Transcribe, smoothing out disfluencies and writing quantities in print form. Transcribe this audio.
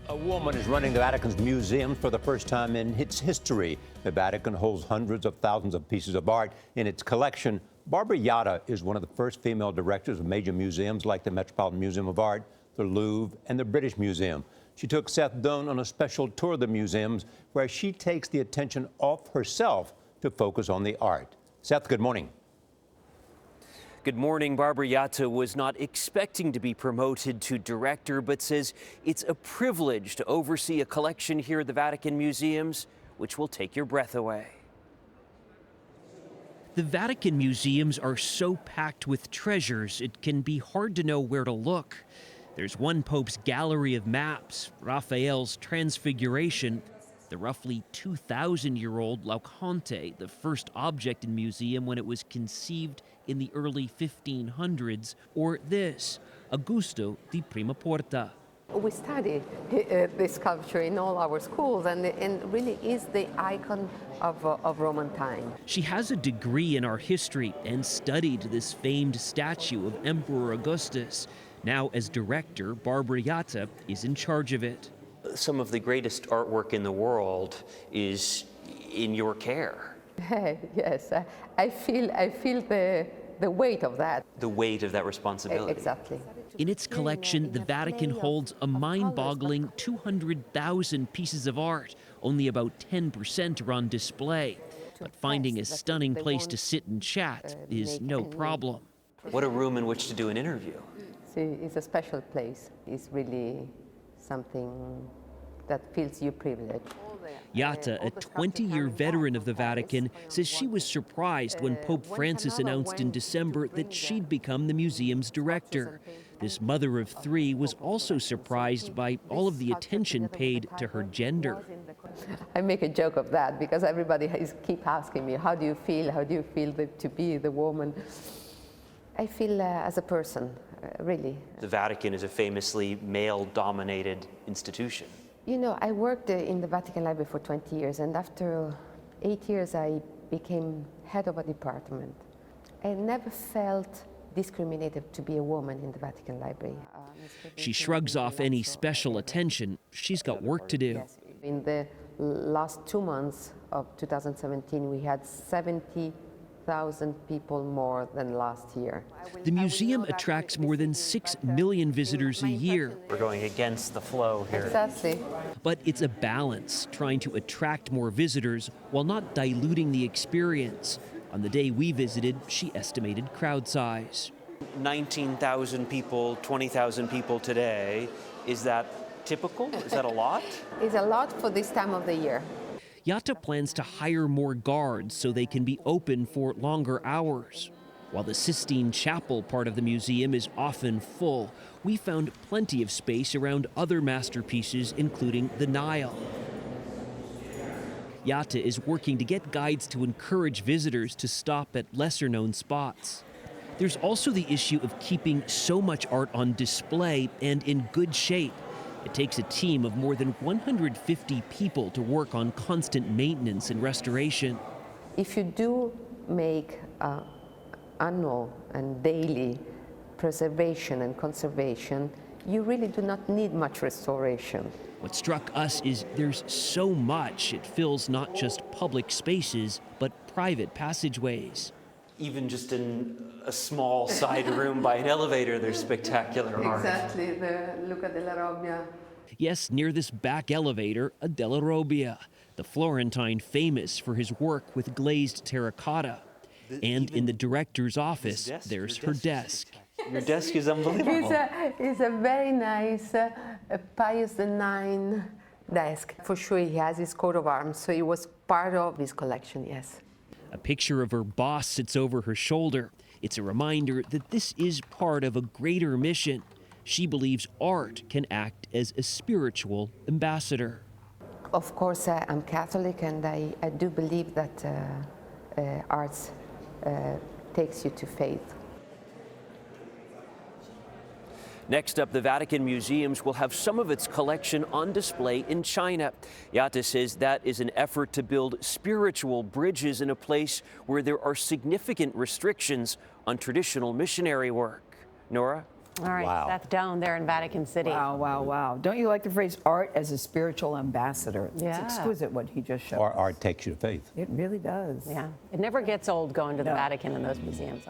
A woman is running the Vatican's museum for the first time in its history. The Vatican holds hundreds of thousands of pieces of art in its collection. Barbara Jatta is one of the first female directors of major museums like the Metropolitan Museum of Art, the Louvre, and the British Museum. She took Seth Doane on a special tour of the museums where she takes the attention off herself to focus on the art. Seth, good morning. Good morning. Barbara Jatta was not expecting to be promoted to director, but says it's a privilege to oversee a collection here at the Vatican museums, which will take your breath away. The Vatican museums are so packed with treasures, it can be hard to know where to look. There's one Pope's gallery of maps, Raphael's Transfiguration, the roughly 2,000-year-old Laocoonte, the first object in museum when it was conceived in the early 1500s, or this, Augusto di Prima Porta. We study this sculpture in all our schools, and really is the icon of Roman time. She has a degree in art history and studied this famed statue of Emperor Augustus. Now, as director, Barbara Jatta is in charge of it. Some of the greatest artwork in the world is in your care. Yes, I feel the weight of that. The weight of that responsibility. Exactly. In its collection, the Vatican holds a mind-boggling 200,000 pieces of art. Only about 10% are on display. But finding a stunning place to sit and chat is no problem. What a room in which to do an interview. See, it's a special place. It's really something that feels you privileged. Jatta, a 20-year veteran of the Vatican, says she was surprised when Pope Francis announced in December that she'd become the museum's director. This mother of three was also surprised by all of the attention paid to her gender. I make a joke of that because everybody keep asking me, how do you feel? How do you feel to be the woman? I feel as a person, really. The Vatican is a famously male-dominated institution. You know, I worked in the Vatican Library for 20 years, and after 8 years I became head of a department. I never felt discriminated to be a woman in the Vatican Library. She shrugs off any special attention. She's got work to do. In the last 2 months of 2017, we had 70,000 people more than last year. The museum attracts more than 6 million visitors a year. We're going against the flow here. Exactly. But it's a balance, trying to attract more visitors while not diluting the experience. On the day we visited, she estimated crowd size. 19,000 people, 20,000 people today. Is that typical? Is that a lot? It's a lot for this time of the year. Jatta plans to hire more guards so they can be open for longer hours. While the Sistine Chapel part of the museum is often full, we found plenty of space around other masterpieces, including the Nile. Jatta is working to get guides to encourage visitors to stop at lesser-known spots. There's also the issue of keeping so much art on display and in good shape. It takes a team of more than 150 people to work on constant maintenance and restoration. If you do make annual and daily preservation and conservation, you really do not need much restoration. What struck us is there's so much. It fills not just public spaces, but private passageways. Even just in a small side room by an elevator, there's spectacular art. Exactly, the Luca della Robbia. Yes, near this back elevator, a Della Robbia, the Florentine famous for his work with glazed terracotta. And in the director's office, there's her desk. Your desk is unbelievable. It's a very nice Pius IX desk. For sure he has his coat of arms, so it was part of his collection, yes. A picture of her boss sits over her shoulder. It's a reminder that this is part of a greater mission. She believes art can act as a spiritual ambassador. Of course, I'm Catholic, and I do believe that arts takes you to faith. Next up, the Vatican museums will have some of its collection on display in China. Jatta says that is an effort to build spiritual bridges in a place where there are significant restrictions on traditional missionary work. Norah? All right, Wow. Seth Doane there in Vatican City. Wow, wow, wow. Don't you like the phrase art as a spiritual ambassador? It's Yeah. exquisite what he just showed. Art takes you to faith. It really does. Yeah, it never gets old going to the Vatican and those museums.